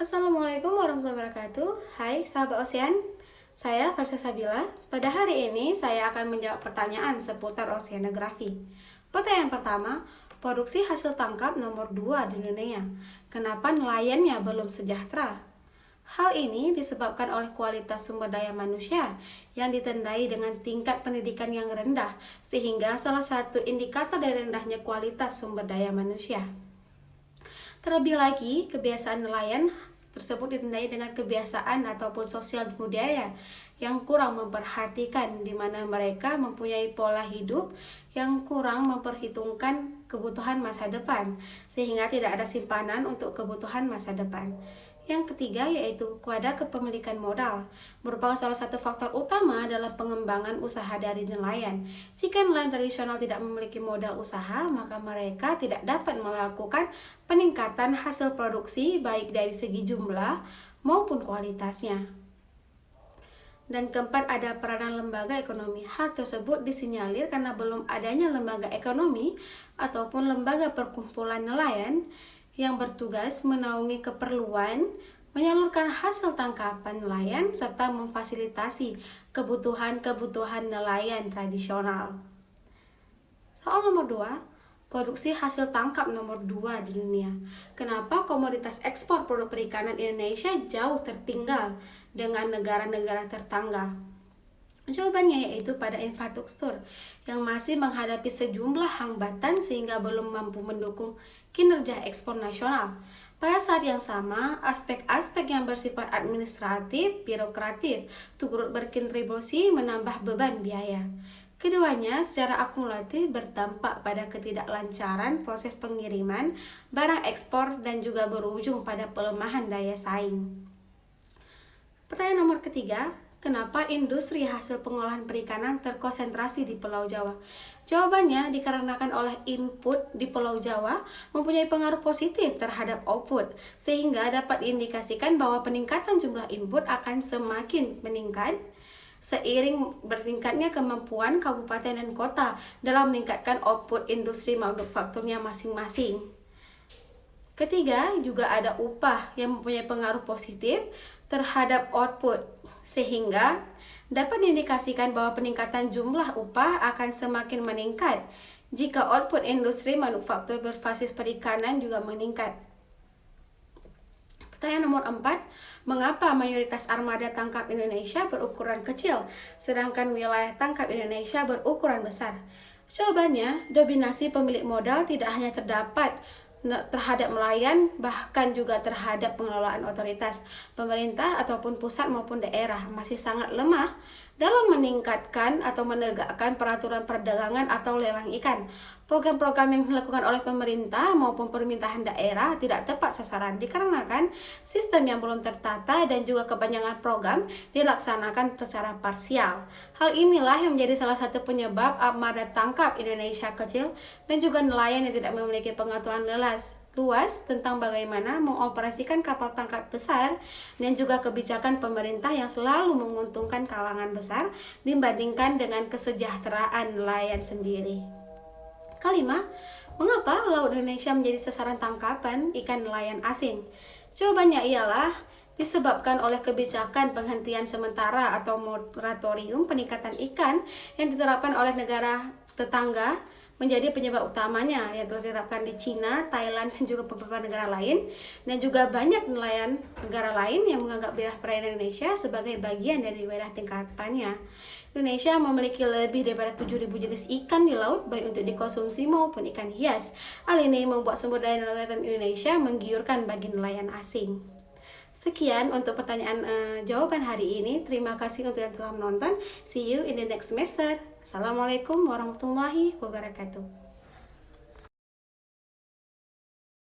Assalamualaikum warahmatullahi wabarakatuh. Hai sahabat Ocean, saya Farsa Sabila. Pada hari ini saya akan menjawab pertanyaan seputar oceanografi. Pertanyaan pertama, produksi hasil tangkap nomor 2 di dunia. Kenapa nelayannya belum sejahtera? Hal ini disebabkan oleh kualitas sumber daya manusia yang ditandai dengan tingkat pendidikan yang rendah, sehingga salah satu indikator dari rendahnya kualitas sumber daya manusia. Terlebih lagi, kebiasaan nelayan tersebut ditandai dengan kebiasaan ataupun sosial budaya yang kurang memperhatikan, di mana mereka mempunyai pola hidup yang kurang memperhitungkan kebutuhan masa depan, sehingga tidak ada simpanan untuk kebutuhan masa depan. Yang ketiga yaitu kepada kepemilikan modal, merupakan salah satu faktor utama dalam pengembangan usaha dari nelayan. Jika nelayan tradisional tidak memiliki modal usaha, maka mereka tidak dapat melakukan peningkatan hasil produksi baik dari segi jumlah maupun kualitasnya. Dan keempat, ada peranan lembaga ekonomi. Hal tersebut disinyalir karena belum adanya lembaga ekonomi ataupun lembaga perkumpulan nelayan yang bertugas menaungi keperluan menyalurkan hasil tangkapan nelayan serta memfasilitasi kebutuhan-kebutuhan nelayan tradisional. Soal nomor 2, produksi hasil tangkap nomor 2 di dunia. Kenapa komoditas ekspor produk perikanan Indonesia jauh tertinggal dengan negara-negara tetangga? Jawabannya yaitu pada infrastruktur yang masih menghadapi sejumlah hambatan sehingga belum mampu mendukung kinerja ekspor nasional. Pada saat yang sama, aspek-aspek yang bersifat administratif, birokratif, turut berkontribusi menambah beban biaya. Keduanya secara akumulatif berdampak pada ketidaklancaran proses pengiriman barang ekspor dan juga berujung pada pelemahan daya saing. Pertanyaan nomor ketiga, kenapa industri hasil pengolahan perikanan terkonsentrasi di Pulau Jawa? Jawabannya dikarenakan oleh input di Pulau Jawa mempunyai pengaruh positif terhadap output, sehingga dapat diindikasikan bahwa peningkatan jumlah input akan semakin meningkat seiring meningkatnya kemampuan kabupaten dan kota dalam meningkatkan output industri manufakturnya masing-masing. Ketiga, juga ada upah yang mempunyai pengaruh positif terhadap output, sehingga dapat diindikasikan bahwa peningkatan jumlah upah akan semakin meningkat jika output industri manufaktur berbasis perikanan juga meningkat. Pertanyaan nomor 4, mengapa mayoritas armada tangkap Indonesia berukuran kecil, sedangkan wilayah tangkap Indonesia berukuran besar? Jawabannya, dominasi pemilik modal tidak hanya terdapat terhadap nelayan, bahkan juga terhadap pengelolaan otoritas pemerintah ataupun pusat maupun daerah masih sangat lemah dalam meningkatkan atau menegakkan peraturan perdagangan atau lelang ikan. Program-program yang dilakukan oleh pemerintah maupun pemerintahan daerah tidak tepat sasaran dikarenakan sistem yang belum tertata dan juga kepanjangan program dilaksanakan secara parsial. Hal inilah yang menjadi salah satu penyebab armada tangkap Indonesia kecil dan juga nelayan yang tidak memiliki pengetahuan luas tentang bagaimana mengoperasikan kapal tangkap besar dan juga kebijakan pemerintah yang selalu menguntungkan kalangan besar dibandingkan dengan kesejahteraan nelayan sendiri. Kelima, mengapa Laut Indonesia menjadi sasaran tangkapan ikan nelayan asing? Jawabannya ialah disebabkan oleh kebijakan penghentian sementara atau moratorium peningkatan ikan yang diterapkan oleh negara tetangga menjadi penyebab utamanya yang telah diterapkan di Cina, Thailand, dan juga beberapa negara lain, dan juga banyak nelayan negara lain yang menganggap wilayah perairan Indonesia sebagai bagian dari wilayah tangkapannya. Indonesia memiliki lebih daripada 7.000 jenis ikan di laut, baik untuk dikonsumsi maupun ikan hias. Hal ini membuat sumber daya nelayan Indonesia menggiurkan bagi nelayan asing. Sekian untuk pertanyaan jawaban hari ini. Terima kasih untuk yang telah menonton. See you in the next semester. Assalamualaikum warahmatullahi wabarakatuh.